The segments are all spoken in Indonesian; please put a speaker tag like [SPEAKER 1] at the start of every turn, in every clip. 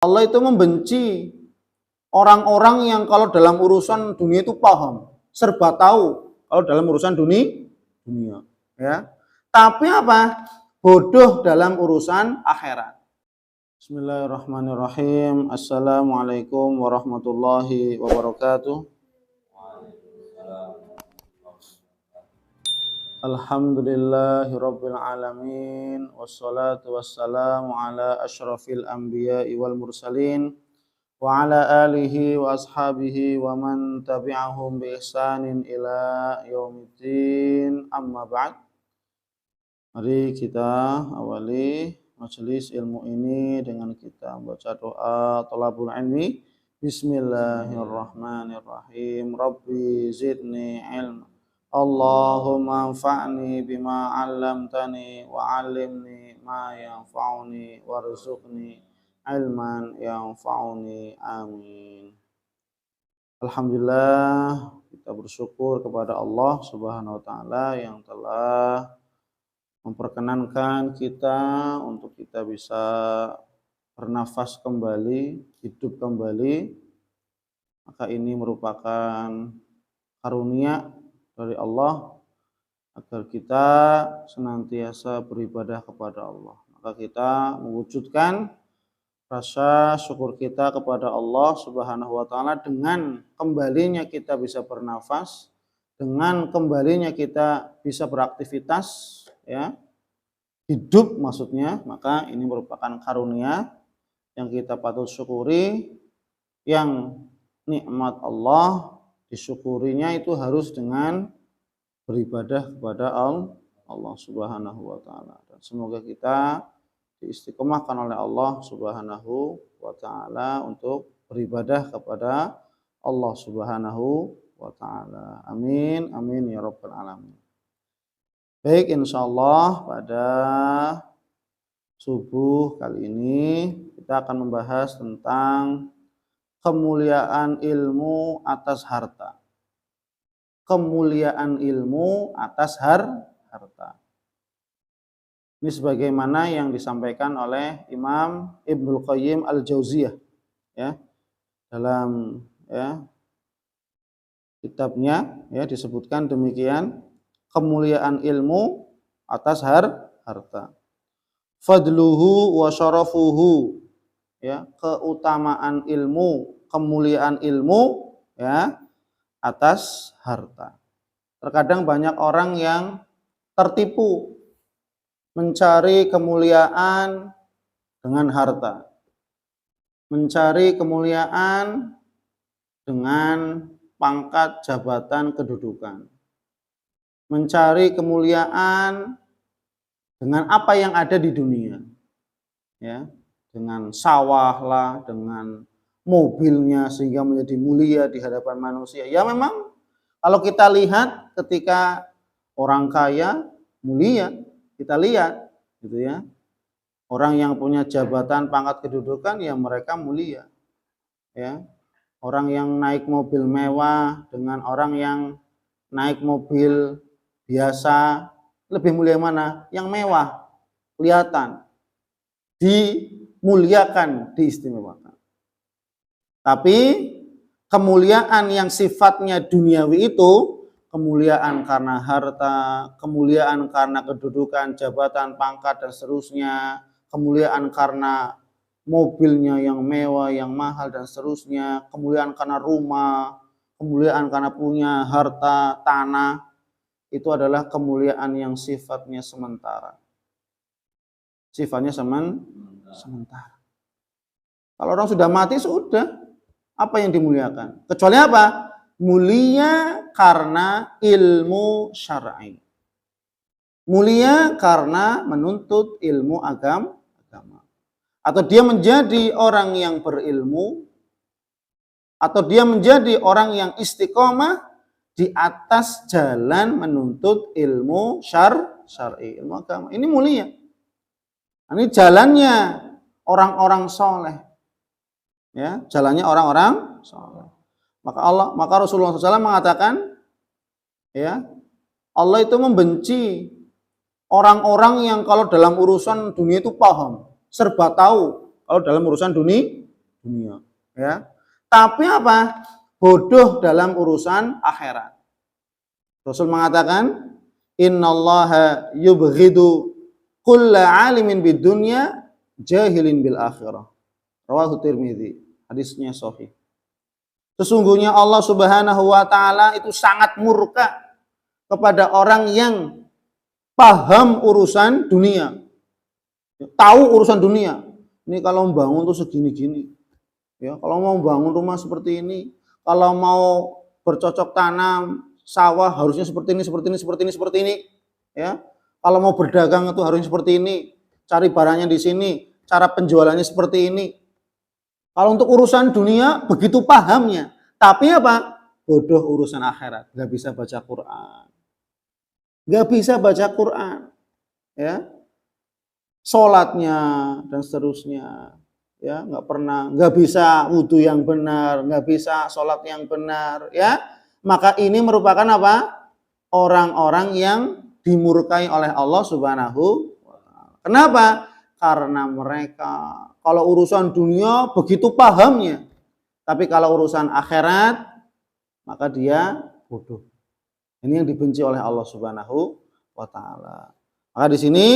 [SPEAKER 1] Allah itu membenci orang-orang yang kalau dalam urusan dunia itu paham, serba tahu kalau dalam urusan dunia, ya. Tapi apa? Bodoh dalam urusan akhirat. Bismillahirrahmanirrahim. Assalamualaikum warahmatullahi wabarakatuh. Alhamdulillahirabbil alamin wassalatu wassalamu ala asyrafil anbiya'i wal mursalin wa ala alihi wa ashabihi wa man tabi'ahum bi ihsanin ila yaumiddin, amma ba'd. Mari kita awali majelis ilmu ini dengan kita membaca doa thalabul ilmi. Bismillahirrahmanirrahim. Rabbi zidni ilma. Allahumma anfa'ni bima 'allamtani wa 'allimni ma yanfa'uni warzuqni ilman yanfa'uni. Amin. Alhamdulillah, kita bersyukur kepada Allah Subhanahu wa taala yang telah memperkenankan kita untuk kita bisa bernafas kembali, hidup kembali. Maka ini merupakan karunia dari Allah agar kita senantiasa beribadah kepada Allah. Maka kita mewujudkan rasa syukur kita kepada Allah Subhanahu wa taala dengan kembalinya kita bisa bernafas, dengan kembalinya kita bisa beraktivitas, ya. Hidup maksudnya. Maka ini merupakan karunia yang kita patut syukuri, yang nikmat Allah disyukurinya itu harus dengan beribadah kepada Allah Subhanahu wa taala. Dan semoga kita diistiqomahkan oleh Allah Subhanahu wa taala untuk beribadah kepada Allah Subhanahu wa taala. Amin amin ya rabbal alamin. Baik, insyaallah pada subuh kali ini kita akan membahas tentang kemuliaan ilmu atas harta. Kemuliaan ilmu atas harta. Ini sebagaimana yang disampaikan oleh Imam Ibnul Qayyim Al-Jauziyah, ya, dalam kitabnya, ya, disebutkan demikian, kemuliaan ilmu atas harta. Fadluhu wa syarafuhu, ya, keutamaan ilmu, kemuliaan ilmu, ya, atas harta. Terkadang banyak orang yang tertipu mencari kemuliaan dengan harta, mencari kemuliaan dengan pangkat, jabatan, kedudukan, mencari kemuliaan dengan apa yang ada di dunia, ya, dengan sawah lah, dengan mobilnya sehingga menjadi mulia di hadapan manusia. Ya memang kalau kita lihat ketika orang kaya mulia, kita lihat gitu, ya. Orang yang punya jabatan, pangkat, kedudukan, ya mereka mulia, ya. Orang yang naik mobil mewah dengan orang yang naik mobil biasa, lebih mulia mana? Yang mewah, kelihatan, dimuliakan, diistimewakan. Tapi kemuliaan yang sifatnya duniawi itu, kemuliaan karena harta, kemuliaan karena kedudukan, jabatan, pangkat, dan seterusnya, kemuliaan karena mobilnya yang mewah, yang mahal, dan seterusnya, kemuliaan karena rumah, kemuliaan karena punya harta, tanah, itu adalah kemuliaan yang sifatnya sementara. Sifatnya sementara. Kalau orang sudah mati, sudah. Apa yang dimuliakan? Kecuali apa? Mulia karena ilmu syar'i. Mulia karena menuntut ilmu agama. Atau dia menjadi orang yang berilmu, atau dia menjadi orang yang istiqomah di atas jalan menuntut ilmu syar'i, ilmu agama. Ini mulia. Ini jalannya orang-orang soleh, ya, jalannya orang-orang soleh. Maka Rasulullah SAW mengatakan, ya, Allah itu membenci orang-orang yang kalau dalam urusan dunia itu paham, serba tahu kalau dalam urusan dunia, dunia, ya. Tapi apa? Bodoh dalam urusan akhirat. Rasul mengatakan, "Innallaha yubghidu kulla 'alimin bid dunya jahilin bil akhirah." Rawahu Tirmidzi. Hadisnya sahih. Sesungguhnya Allah Subhanahu wa taala itu sangat murka kepada orang yang paham urusan dunia. Tahu urusan dunia. Ini kalau membangun tuh segini-gini. Ya, kalau mau bangun rumah seperti ini, kalau mau bercocok tanam sawah harusnya seperti ini, seperti ini, seperti ini, seperti ini. Ya, kalau mau berdagang itu harusnya seperti ini. Cari barangnya di sini, cara penjualannya seperti ini. Kalau untuk urusan dunia begitu pahamnya, tapi apa? Bodoh urusan akhirat, nggak bisa baca Quran, nggak bisa baca Quran, ya, sholatnya dan seterusnya, ya, nggak bisa wudhu yang benar, nggak bisa sholat yang benar, ya, maka ini merupakan apa? Orang-orang yang dimurkai oleh Allah Subhanahu wa Ta'ala. Kenapa? Karena mereka kalau urusan dunia begitu pahamnya, tapi kalau urusan akhirat maka dia bodoh. Ini yang dibenci oleh Allah Subhanahu wa Ta'ala. Maka di sini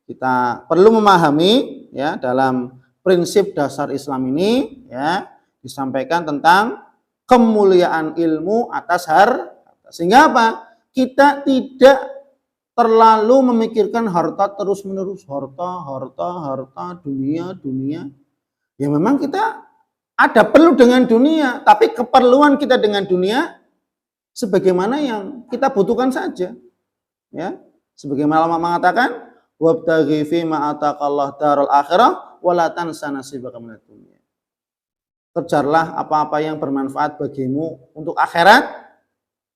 [SPEAKER 1] kita perlu memahami, ya, dalam prinsip dasar Islam ini, ya, disampaikan tentang kemuliaan ilmu atas harta. Sehingga apa? Kita tidak terlalu memikirkan harta terus-menerus, harta, dunia. Ya memang kita ada perlu dengan dunia, tapi keperluan kita dengan dunia sebagaimana yang kita butuhkan saja. Ya, sebagaimana Allah mengatakan, "Wabtaghi fi ma ataqallahu darul akhirah wa la tansa nasibaka minad dunya." Kejarlah apa-apa yang bermanfaat bagimu untuk akhirat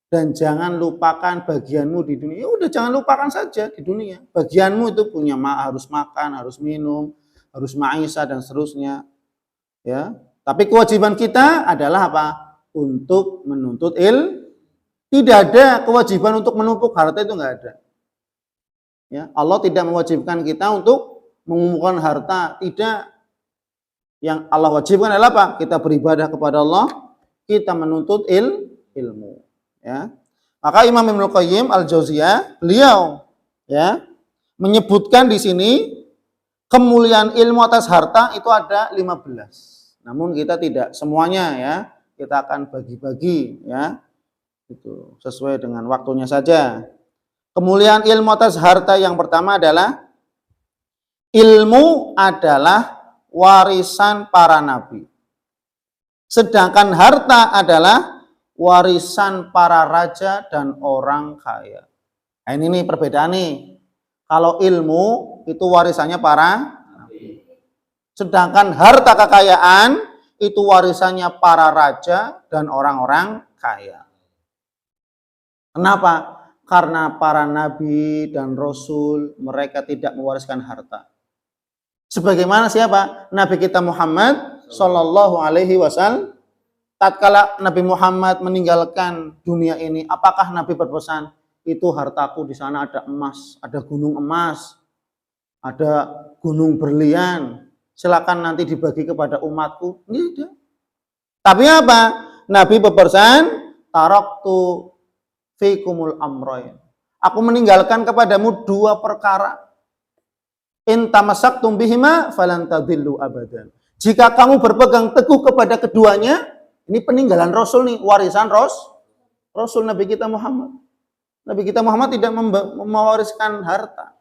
[SPEAKER 1] dan jangan lupakan bagianmu di dunia. Ya udah, jangan lupakan saja di dunia. Bagianmu itu punya harus makan, harus minum, harus ma'isha dan seterusnya. Ya. Tapi kewajiban kita adalah apa? Untuk menuntut ilmu. Tidak ada kewajiban untuk menumpuk harta, itu enggak ada. Ya, Allah tidak mewajibkan kita untuk mengumpulkan harta, tidak. Yang Allah wajibkan adalah apa? Kita beribadah kepada Allah, kita menuntut ilmu. Ya. Maka Imam Ibnu Qayyim Al-Jauziyah, beliau, ya, menyebutkan di sini kemuliaan ilmu atas harta itu ada 15. Namun kita tidak semuanya, ya. Kita akan bagi-bagi, ya. Itu sesuai dengan waktunya saja. Kemuliaan ilmu atas harta yang pertama adalah ilmu adalah warisan para nabi. Sedangkan harta adalah warisan para raja dan orang kaya. Nah, ini nih perbedaan nih. Kalau ilmu itu warisannya para nabi. Sedangkan harta kekayaan itu warisannya para raja dan orang-orang kaya. Kenapa? Karena para nabi dan rasul mereka tidak mewariskan harta. Sebagaimana siapa? Nabi kita Muhammad Sallallahu Alaihi Wasallam. Tatkala Nabi Muhammad meninggalkan dunia ini, apakah Nabi berpesan, itu hartaku di sana ada emas, ada gunung emas, ada gunung berlian, silakan nanti dibagi kepada umatku? Tidak. Tapi apa? Nabi berpesan, taraktu fikumul amroin. Aku meninggalkan kepadamu dua perkara. In tamassaktum bihima falan tadillu abadan. Jika kamu berpegang teguh kepada keduanya, ini peninggalan Rasul nih, warisan Rasul Nabi kita Muhammad. Nabi kita Muhammad tidak mewariskan harta.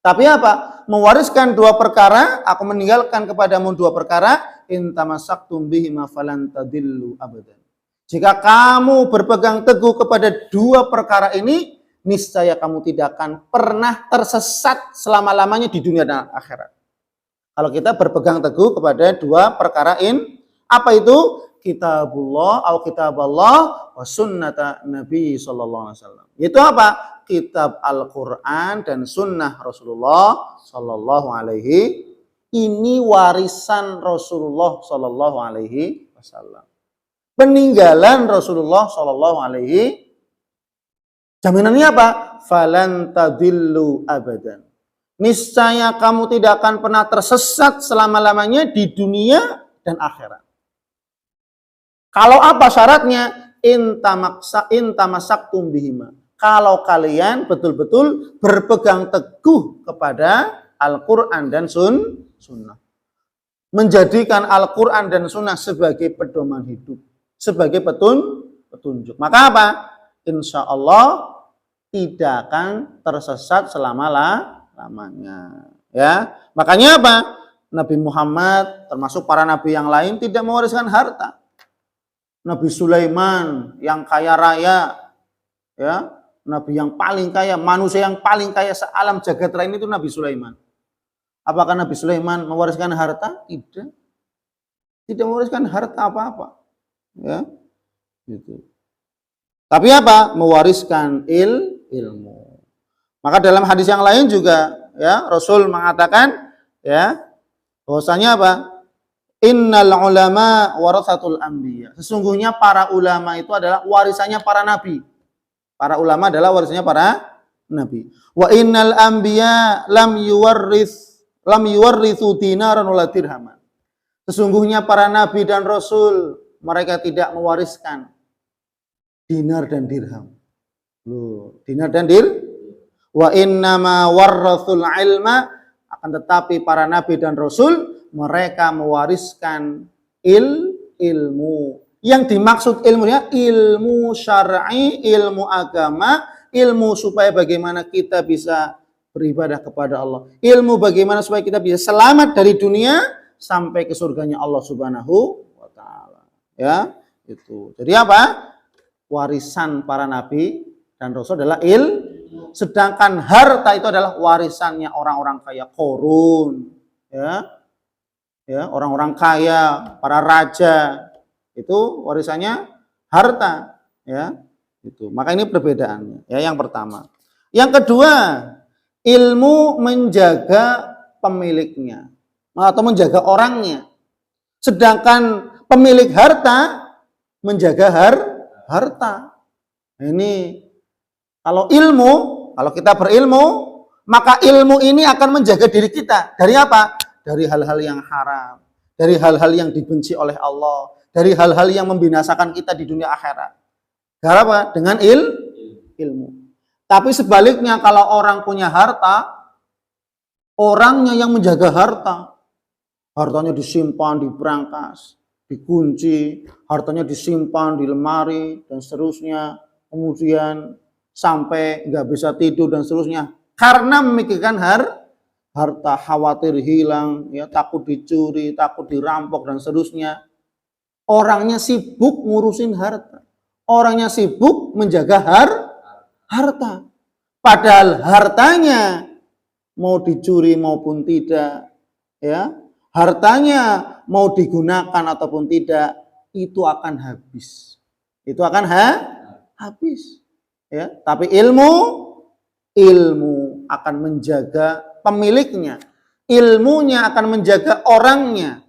[SPEAKER 1] Tapi apa? Mewariskan dua perkara, aku meninggalkan kepadamu dua perkara, in tamassaktum bihima falan tadillu abadan. Jika kamu berpegang teguh kepada dua perkara ini, niscaya kamu tidak akan pernah tersesat selama-lamanya di dunia dan akhirat. Kalau kita berpegang teguh kepada dua perkara ini, apa itu? Kitabullah atau kitaballah wa sunnata Nabi sallallahu alaihi wasallam. Itu apa? Kitab Al-Qur'an dan sunnah Rasulullah sallallahu alaihi. Ini warisan Rasulullah sallallahu alaihi wasallam. Peninggalan Rasulullah sallallahu alaihi. Jaminannya apa? Falan tadillu abadan. Niscaya kamu tidak akan pernah tersesat selama-lamanya di dunia dan akhirat. Kalau apa syaratnya? Intamasaktum bihima. Kalau kalian betul-betul berpegang teguh kepada Al-Quran dan Sunnah. Menjadikan Al-Quran dan Sunnah sebagai pedoman hidup. Sebagai petunjuk. Maka apa? Insya Allah tidak akan tersesat selama-lamanya. Ya, makanya apa? Nabi Muhammad termasuk para nabi yang lain tidak mewariskan harta. Nabi Sulaiman yang kaya raya, ya, nabi yang paling kaya, manusia yang paling kaya sealam jagat raya itu Nabi Sulaiman. Apakah Nabi Sulaiman mewariskan harta? Tidak. Tidak mewariskan harta apa-apa. Ya, gitu. Tapi apa? Mewariskan ilmu. Maka dalam hadis yang lain juga, ya, Rasul mengatakan, ya, bahwasanya apa? Innal ulama waratsatul anbiya. Sesungguhnya para ulama itu adalah warisannya para nabi. Para ulama adalah warisannya para nabi. Wa innal anbiya lam yuwarrithu dinaran wala dirhaman. Sesungguhnya para nabi dan rasul mereka tidak mewariskan dinar dan dirham. Loh, dinar dan wa innama warrathul ilma, akan tetapi para nabi dan rasul mereka mewariskan ilmu. Yang dimaksud ilmunya ilmu syar'i, ilmu agama, ilmu supaya bagaimana kita bisa beribadah kepada Allah. Ilmu bagaimana supaya kita bisa selamat dari dunia sampai ke surganya Allah Subhanahu wa taala. Ya, itu. Jadi apa? Warisan para nabi dan rasul adalah ilmu. Sedangkan harta itu adalah warisannya orang-orang kaya, Qarun, ya, orang-orang kaya, para raja, itu warisannya harta, ya, itu. Maka ini perbedaannya, ya, yang pertama. Yang kedua, ilmu menjaga pemiliknya atau menjaga orangnya. Sedangkan pemilik harta menjaga harta. Ini kalau ilmu, kalau kita berilmu, maka ilmu ini akan menjaga diri kita dari apa? Dari hal-hal yang haram, dari hal-hal yang dibenci oleh Allah, dari hal-hal yang membinasakan kita di dunia akhirat. Kenapa? Dengan ilmu. Tapi sebaliknya kalau orang punya harta, orangnya yang menjaga harta. Hartanya disimpan di brankas, dikunci, hartanya disimpan di lemari dan seterusnya. Kemudian sampai nggak bisa tidur dan seterusnya. Karena memikirkan harta, khawatir hilang, ya, takut dicuri, takut dirampok dan seterusnya. Orangnya sibuk ngurusin harta. Orangnya sibuk menjaga harta. Padahal hartanya mau dicuri maupun tidak, ya, hartanya mau digunakan ataupun tidak, itu akan habis. Itu akan habis. Ya, tapi ilmu akan menjaga pemiliknya. Ilmunya akan menjaga orangnya.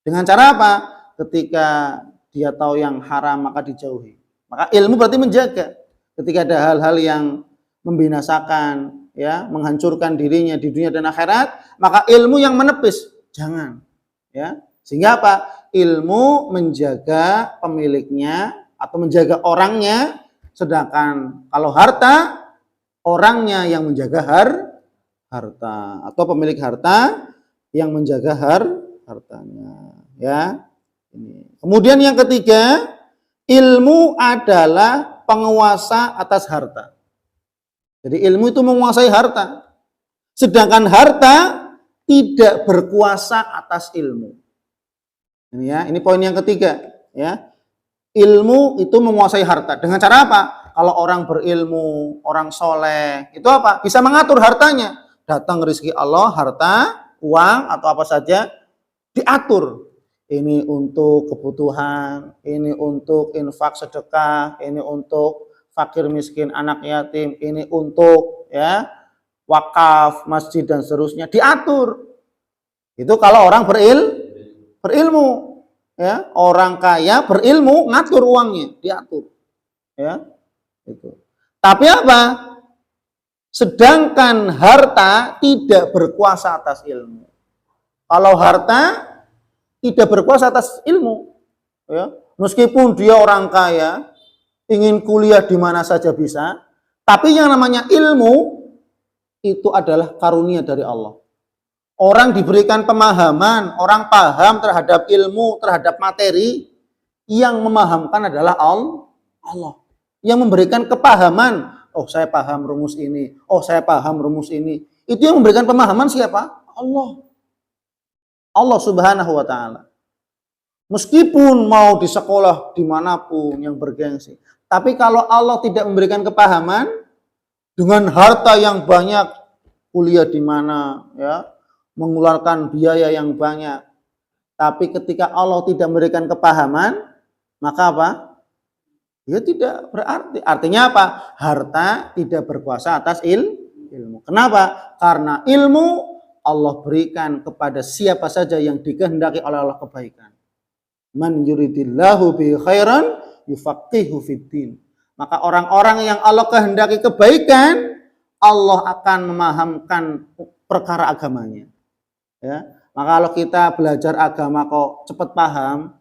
[SPEAKER 1] Dengan cara apa? Ketika dia tahu yang haram maka dijauhi. Maka ilmu berarti menjaga. Ketika ada hal-hal yang membinasakan, ya, menghancurkan dirinya di dunia dan akhirat, maka ilmu yang menepis. Jangan. Ya. Sehingga apa? Ilmu menjaga pemiliknya atau menjaga orangnya. Sedangkan kalau harta, orangnya yang menjaga harta atau pemilik harta yang menjaga hartanya, ya. Ini. Kemudian yang ketiga, ilmu adalah penguasa atas harta. Jadi ilmu itu menguasai harta. Sedangkan harta tidak berkuasa atas ilmu. Ini, ya, ini poin yang ketiga, ya. Ilmu itu menguasai harta. Dengan cara apa? Kalau orang berilmu, orang soleh, itu apa? Bisa mengatur hartanya. Datang rezeki Allah, harta, uang, atau apa saja, diatur. Ini untuk kebutuhan, ini untuk infak sedekah, ini untuk fakir miskin, anak yatim, ini untuk, ya, wakaf, masjid, dan seterusnya. Diatur. Itu kalau orang berilmu. Ya, orang kaya berilmu ngatur uangnya, diatur. Ya, itu. Tapi apa? Sedangkan harta tidak berkuasa atas ilmu. Kalau harta tidak berkuasa atas ilmu. Ya. Meskipun dia orang kaya, ingin kuliah di mana saja bisa, tapi yang namanya ilmu itu adalah karunia dari Allah. Orang diberikan pemahaman, orang paham terhadap ilmu, terhadap materi, yang memahamkan adalah Allah. Yang memberikan kepahaman, oh saya paham rumus ini, oh saya paham rumus ini. Itu yang memberikan pemahaman siapa? Allah. Allah Subhanahu wa Ta'ala. Meskipun mau di sekolah dimanapun yang bergengsi, tapi kalau Allah tidak memberikan kepahaman, dengan harta yang banyak, kuliah di mana, ya, mengeluarkan biaya yang banyak, tapi ketika Allah tidak memberikan kepahaman, maka apa? Ya tidak berarti. Artinya apa? Harta tidak berkuasa atas ilmu. Kenapa? Karena ilmu Allah berikan kepada siapa saja yang dikehendaki oleh Allah kebaikan. Man yuridillahu bi khairan yufaqihu fiddin. Maka orang-orang yang Allah kehendaki kebaikan, Allah akan memahamkan perkara agamanya. Ya. Maka kalau kita belajar agama kok cepat paham,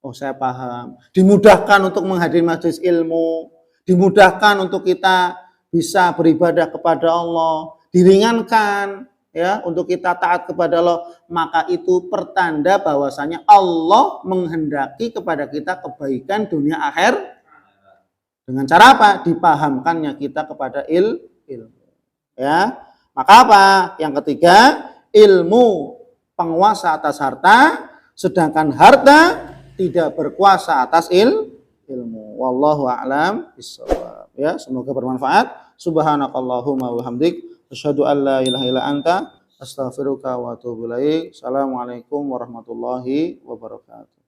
[SPEAKER 1] oh saya paham. Dimudahkan untuk menghadiri majelis ilmu, dimudahkan untuk kita bisa beribadah kepada Allah, diringankan ya untuk kita taat kepada Allah, maka itu pertanda bahwasanya Allah menghendaki kepada kita kebaikan dunia akhir. Dengan cara apa? Dipahamkannya kita kepada ilmu. Ya. Maka apa? Yang ketiga, ilmu penguasa atas harta, sedangkan harta tidak berkuasa atas ilmu. Wallahu a'lam bishawab. Ya, semoga bermanfaat. Subhanakallahumma wa bihamdik, asyhadu an la ilaha illa anta, astaghfiruka wa atubu ilaik. Assalamualaikum warahmatullahi wabarakatuh.